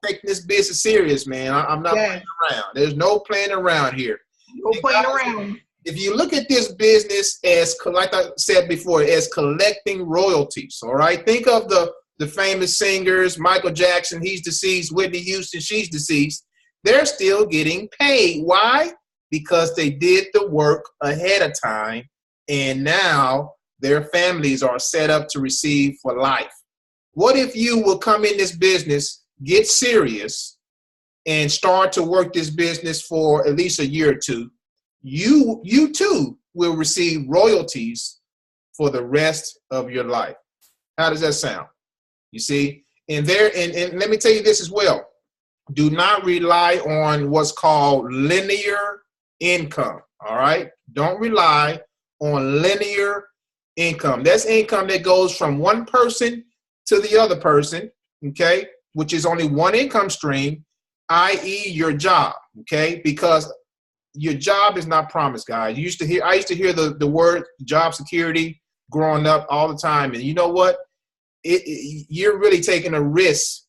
taking this business serious, man. I'm not playing around. There's no playing around here. No playing around. If you look at this business as, like I said before, as collecting royalties, all right? Think of the famous singers, Michael Jackson, he's deceased, Whitney Houston, she's deceased. They're still getting paid. Why? Because they did the work ahead of time, and now their families are set up to receive for life. What if you will come in this business, get serious, and start to work this business for at least a year or two? You too will receive royalties for the rest of your life. How does that sound? You see, and let me tell you this as well. Do not rely on what's called linear income. All right. Don't rely on linear income. That's income that goes from one person to the other person, okay, which is only one income stream, i.e. your job, okay, because your job is not promised, guys. I used to hear the word job security growing up all the time, and you know what? You're really taking a risk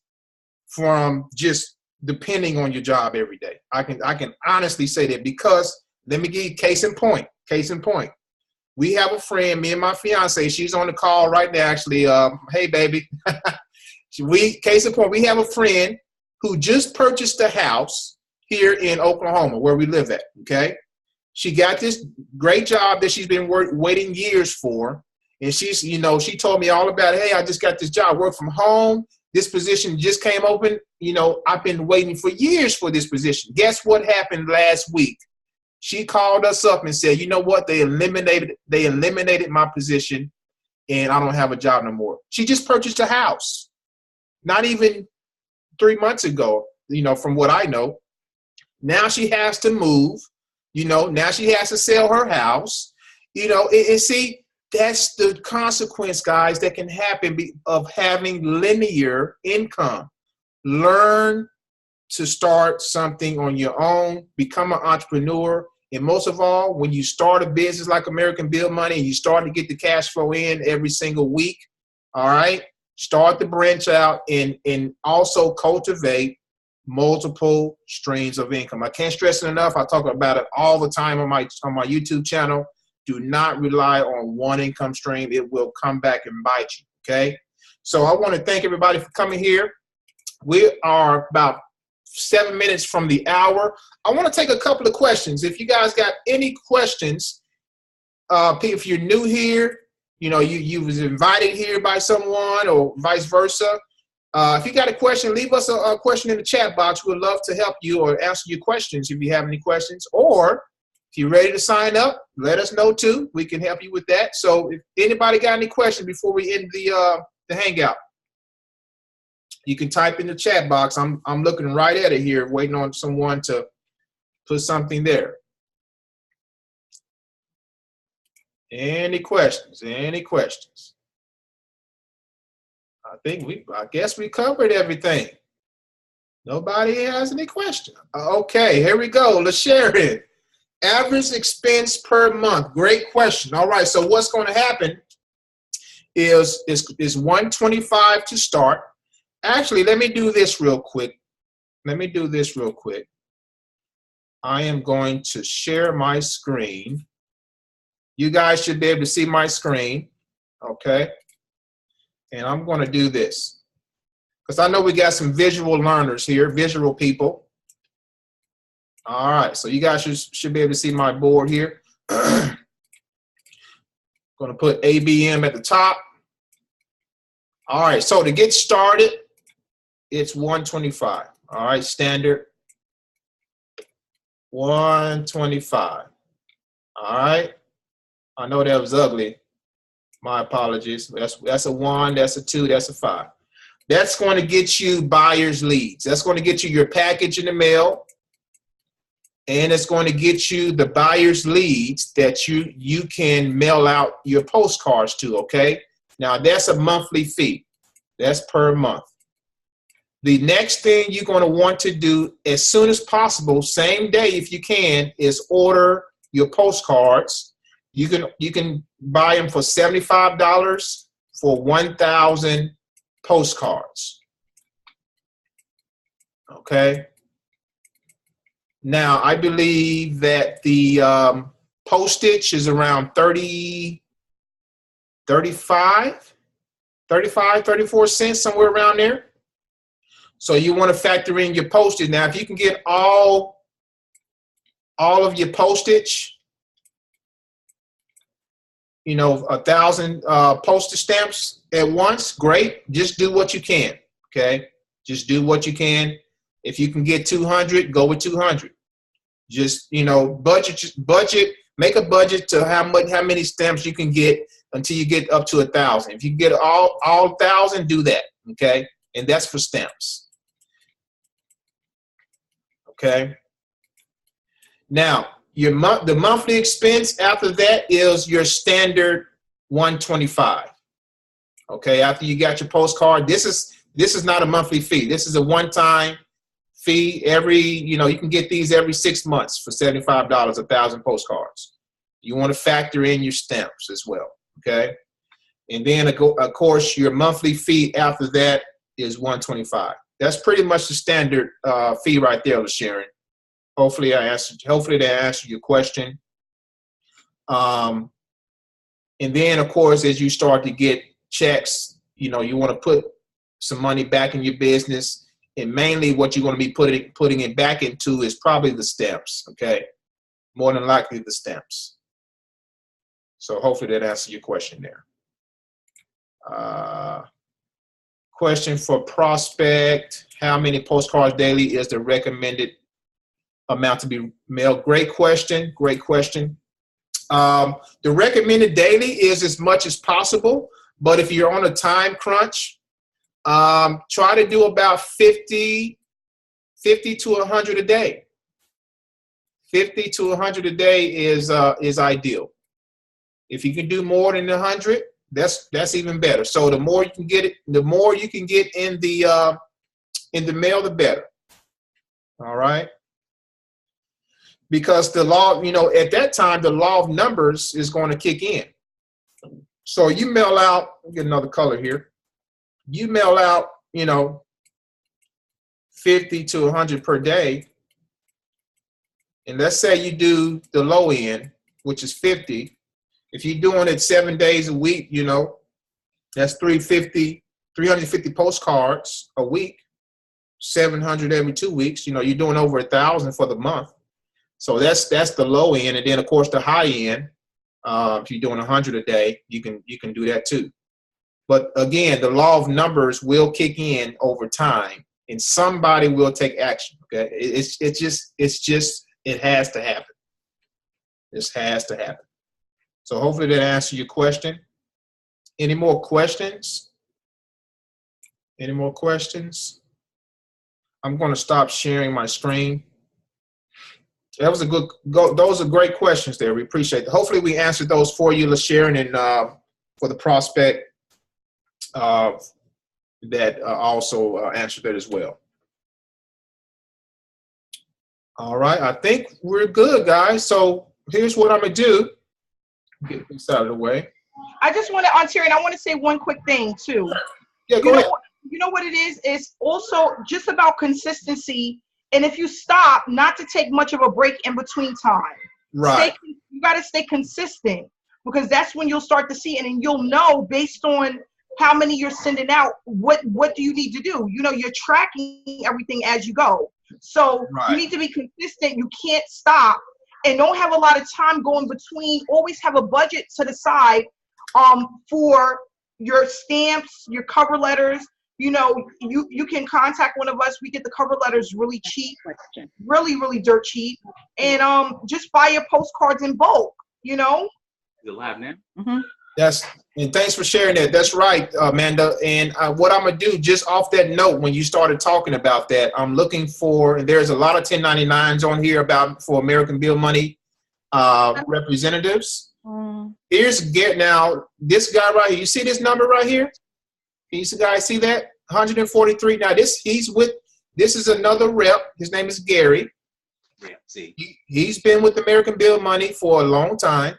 from just depending on your job every day. I can honestly say that, because let me give you case in point. We have a friend, me and my fiance, she's on the call right now, actually. Hey, baby. Case in point, we have a friend who just purchased a house here in Oklahoma where we live at, okay? She got this great job that she's been waiting years for. And she told me all about it. Hey, I just got this job, work from home. This position just came open. You know, I've been waiting for years for this position. Guess what happened last week? She called us up and said, you know what? They eliminated my position, and I don't have a job no more. She just purchased a house, not even 3 months ago, you know, from what I know. Now she has to move, you know, now she has to sell her house, you know, and see, that's the consequence, guys, that can happen of having linear income. Learn to start something on your own, become an entrepreneur. And most of all, when you start a business like American Bill Money and you start to get the cash flow in every single week, all right, start to branch out and also cultivate multiple streams of income. I can't stress it enough. I talk about it all the time on my YouTube channel. Do not rely on one income stream. It will come back and bite you, okay? So I want to thank everybody for coming here. We are about 7 minutes from the hour. I want to take a couple of questions. If you guys got any questions, if you're new here, you know, you was invited here by someone or vice versa. If you got a question, leave us a question in the chat box. We'd love to help you or answer your questions if you have any questions. Or if you're ready to sign up, let us know too. We can help you with that. So if anybody got any questions before we end the Hangout, you can type in the chat box. I'm looking right at it here, waiting on someone to put something there. Any questions? Any questions? I guess we covered everything. Nobody has any questions. Okay, here we go. Let's share it. Average expense per month. Great question. All right, so what's going to happen is $125 to start. Actually, let me do this real quick. let me do this real quick. I am going to share my screen. You guys should be able to see my screen, okay? And I'm going to do this because I know we got some visual learners here, visual people. All right, so you guys should be able to see my board here. Going to put ABM at the top. All right, so to get started, it's 125. All right, standard 125. All right, I know that was ugly. My apologies. That's a 1, that's a 2, that's a 5. That's going to get you buyers leads. That's going to get you your package in the mail. And it's going to get you the buyer's leads that you can mail out your postcards to, okay? Now, that's a monthly fee. That's per month. The next thing you're going to want to do as soon as possible, same day if you can, is order your postcards. You can buy them for $75 for 1,000 postcards, okay? Now, I believe that the postage is around 34 cents, somewhere around there. So you want to factor in your postage. Now, if you can get all of your postage, 1,000 postage stamps at once, great. Just do what you can, okay? Just do what you can. If you can get 200, go with 200. Just, budget, make a budget to how many stamps you can get until you get up to 1,000. If you get all 1,000, do that, okay? And that's for stamps. Okay. Now, the monthly expense after that is your standard 125. Okay, after you got your postcard, this is not a monthly fee. This is a one-time fee. You can get these every 6 months for $75, 1,000 postcards. You want to factor in your stamps as well. Okay, and then of course your monthly fee after that is 125. That's pretty much the standard fee right there, LaSharon. Hopefully that answered your question. And then of course, as you start to get checks, you want to put some money back in your business, and mainly what you're going to be putting it back into is probably the stamps. Okay, more than likely the stamps. So hopefully that answers your question there. Question for prospect: how many postcards daily is the recommended amount to be mailed? Great question. Great question. The recommended daily is as much as possible, but if you're on a time crunch, try to do about 50 to 100 a day. 50 to 100 a day is ideal. If you can do more than 100, that's even better. So the more you can get it, the more you can get in the mail, the better. All right. Because the law, at that time, the law of numbers is going to kick in. So you mail out, I'll get another color here. You mail out, 50 to 100 per day. And let's say you do the low end, which is 50. If you're doing it 7 days a week, that's 350 postcards a week, 700 every 2 weeks. You're doing over 1,000 for the month. So that's the low end. And then of course the high end, if you're doing 100 a day, you can do that too. But again, the law of numbers will kick in over time, and somebody will take action. Okay, it has to happen. This has to happen. So hopefully that answers your question. Any more questions? Any more questions? I'm going to stop sharing my screen. That was those are great questions there. We appreciate it. Hopefully we answered those for you, LaSharon, and for the prospect that also answered that as well. All right, I think we're good, guys. So here's what I'm going to do. Get this out of the way. I just want to, Aunt Terry, and I want to say one quick thing too. Yeah, go ahead. You know what it is? It's also just about consistency. And if you stop, not to take much of a break in between time. Right. You got to stay consistent, because that's when you'll start to see it, and you'll know based on how many you're sending out, what do you need to do? You know, you're tracking everything as you go. So you need to be consistent. You can't stop, and don't have a lot of time going between. Always have a budget to the side for your stamps, your cover letters. You know, you can contact one of us. We get the cover letters really cheap, really dirt cheap, and just buy your postcards in bulk. You know. Is it live now? And thanks for sharing that. That's right, Amanda. And what I'm gonna do, just off that note, when you started talking about that, I'm looking for. And there's a lot of 1099s on here for American Bill Money representatives. Here's now this guy right here. You see this number right here? Can you guys see that? 143. Now this is another rep. His name is Gary. Yeah, see. He's been with American Bill Money for a long time.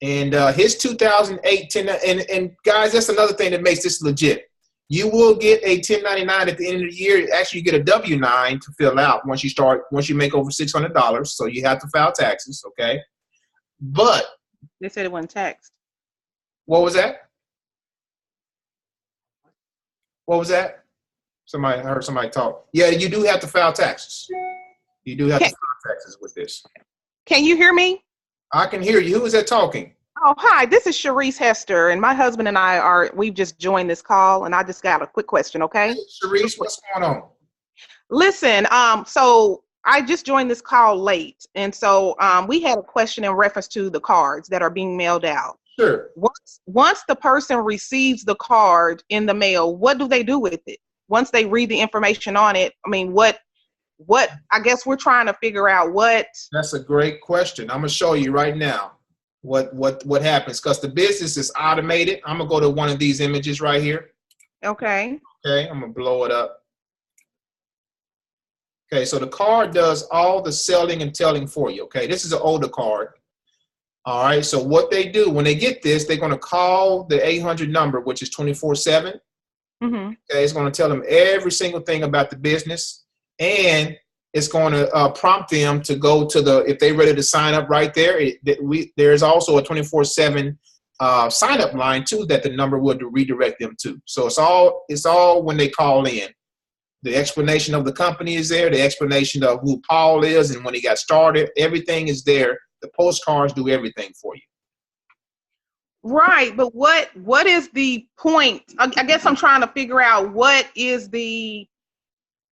And his 2008 and guys, that's another thing that makes this legit. You will get a 1099 at the end of the year. Actually, you get a W-9 to fill out once you make over $600. So you have to file taxes, okay? But they said it wasn't taxed. What was that? What was that? I heard somebody talk. Yeah, you do have to file taxes. You do have to file taxes with this. Can you hear me? I can hear you. Who is that talking? Oh, hi. This is Sharice Hester, and my husband and we've just joined this call, and I just got a quick question, okay? Hey, Sharice, what's going on? Listen, so I just joined this call late, and so we had a question in reference to the cards that are being mailed out. Sure. Once the person receives the card in the mail, what do they do with it? Once they read the information on it, I mean, what I guess we're trying to figure out what. That's a great question. I'm gonna show you right now what happens, because the business is automated. I'm gonna go to one of these images right here. Okay. Okay, I'm gonna blow it up. Okay, so the card does all the selling and telling for you. Okay, this is an older card. All right, so what they do when they get this, they're gonna call the 800 number, which is 24/7. Okay, it's gonna tell them every single thing about the business. And it's going to prompt them to go to if they're ready to sign up right there. There's also a 24/7 sign up line too that the number would redirect them to. So it's all when they call in. The explanation of the company is there. The explanation of who Paul is and when he got started. Everything is there. The postcards do everything for you. Right, but what is the point? I guess I'm trying to figure out what is the.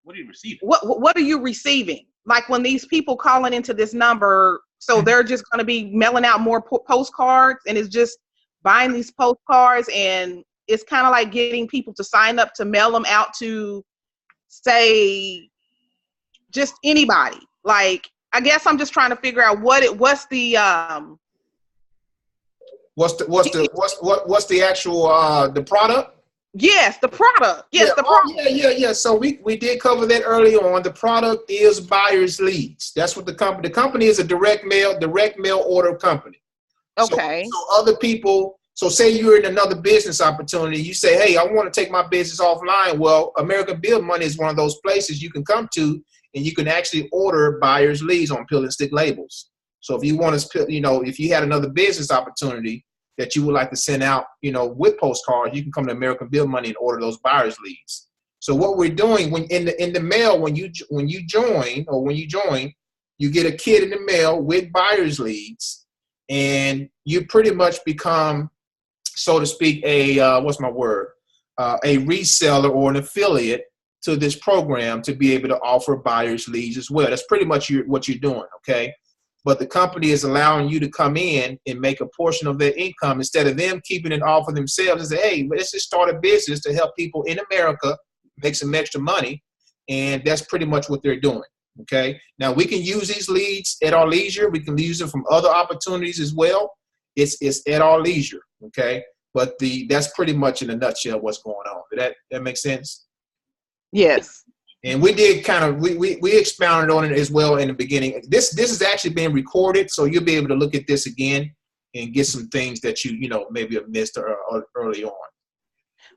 What are you receiving? What are you receiving? Like when these people calling into this number, so they're just going to be mailing out more postcards, and it's just buying these postcards, and it's kind of like getting people to sign up to mail them out to, say, just anybody. Like, I guess I'm just trying to figure out what's the actual the product. Yes, the product. Yes, the product. Yeah. So we did cover that early on. The product is buyer's leads. That's what the company is a direct mail order company. Okay. So other people, so say you're in another business opportunity, you say, hey, I want to take my business offline. Well, American Bill Money is one of those places you can come to, and you can actually order buyer's leads on pill and stick labels. So if you want to, if you had another business opportunity that you would like to send out, with postcards, you can come to American Bill Money and order those buyer's leads. So what we're doing when in the mail, when you join, you get a kit in the mail with buyer's leads, and you pretty much become, so to speak, a reseller or an affiliate to this program to be able to offer buyer's leads as well. That's pretty much what you're doing, okay? But the company is allowing you to come in and make a portion of their income instead of them keeping it all for themselves and say, hey, let's just start a business to help people in America make some extra money. And that's pretty much what they're doing, okay? Now, we can use these leads at our leisure. We can use them from other opportunities as well. It's at our leisure, okay? But that's pretty much in a nutshell what's going on. Did that make sense? Yes. And we did we expounded on it as well in the beginning. This is actually being recorded, so you'll be able to look at this again and get some things that you maybe have missed early on.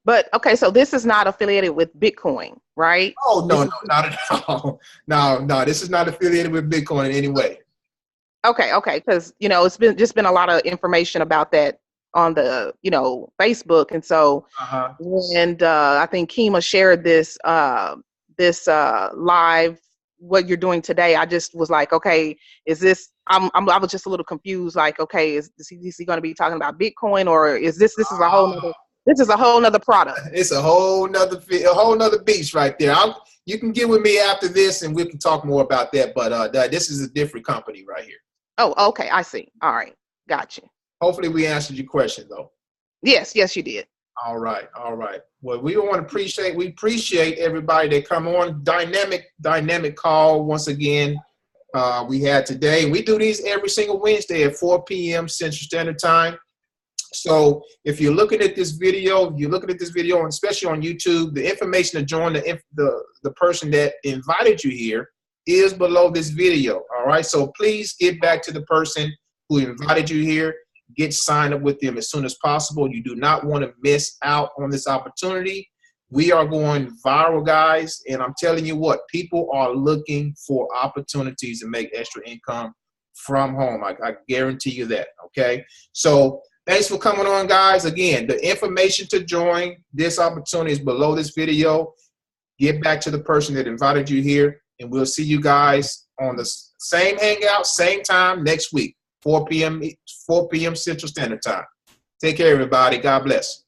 But okay, so this is not affiliated with Bitcoin, right? Oh, no, not at all. No, this is not affiliated with Bitcoin in any way. Okay, because it's been a lot of information about that on the Facebook, and so and I think Kima shared this live what you're doing today. I just was like, okay, is this? I was just a little confused. Like, okay, is he going to be talking about Bitcoin, or is this is a whole nother? This is a whole nother product. It's a whole nother beast right there. You can get with me after this, and we can talk more about that. But this is a different company right here. Oh, okay. I see. All right. Gotcha. Hopefully we answered your question, though. Yes, you did. All right. Well, we appreciate everybody that come on. Dynamic call once again. We had today. We do these every single Wednesday at 4 p.m. Central Standard Time. So if you're looking at this video, and especially on YouTube, the information to join the person that invited you here is below this video. All right. So please get back to the person who invited you here. Get signed up with them as soon as possible. You do not want to miss out on this opportunity. We are going viral, guys. And I'm telling you what, people are looking for opportunities to make extra income from home. I guarantee you that. Okay. So thanks for coming on, guys. Again, the information to join this opportunity is below this video. Get back to the person that invited you here. And we'll see you guys on the same Hangout, same time next week, 4 p.m. Central Standard Time. Take care, everybody. God bless.